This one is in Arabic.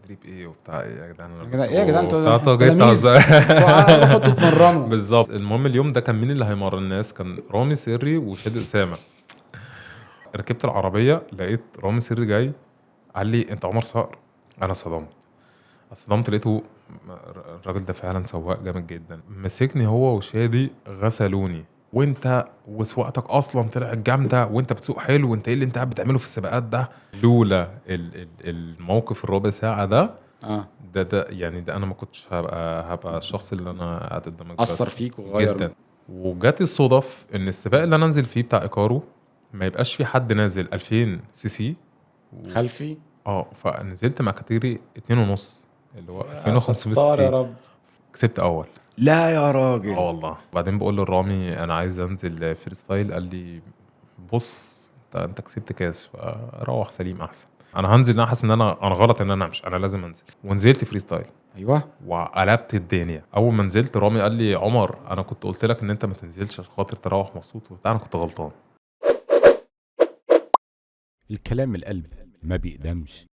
تدريب ايه وبتاع ايه يا جدعان؟ انا يا جدعان بس ايه يا جدعان وبتاع انتوا طاقية تلاميذ، هزار. انتوا روحوا تتمرنوا. بالظبط. المهم اليوم ده كان مين اللي هيمرن الناس؟ كان رامي سري وشادي اسامه. ركبت العربيه لقيت رامي سري جاي، قال لي انت عمر صقر. انا صدمت لقيته. الراجل ده فعلا سواق جامد جدا، مسكني هو وشادي غسلوني. وانت وسواقتك اصلا طلعت جامده، وانت بتسوق حلو، وانت ايه اللي انت قاعد بتعمله في السباقات ده؟ لولا الموقف الربع ساعه ده، اه ده يعني ده انا ما كنتش هبقى الشخص اللي انا قاعد قدامك اثر دلوقتي فيك جدا. وغير. وجات الصدف ان السباق اللي انا انزل فيه بتاع ايكارو ما يبقاش في حد نازل 2000 سي سي خلفي. فنزلت مع كاتيجوري 2.5 اللي هو يا 2500 سي ستار يا سي. رب. كسبت اول. لا يا راجل. والله. بعدين بقول للرامي انا عايز انزل فري ستايل، قال لي بص انت كسبت كاس، فروح سليم احسن. انا هنزل، انا حاسس ان انا غلط ان انا امشي، انا لازم انزل. ونزلت فري ستايل ايوه وقلبت الدنيا. اول ما نزلت رامي قال لي عمر انا كنت قلت لك ان انت ما تنزلش عشان خاطر تروح مبسوط وبتاع، انا كنت غلطان. الكلام القلب ما بيقدمش.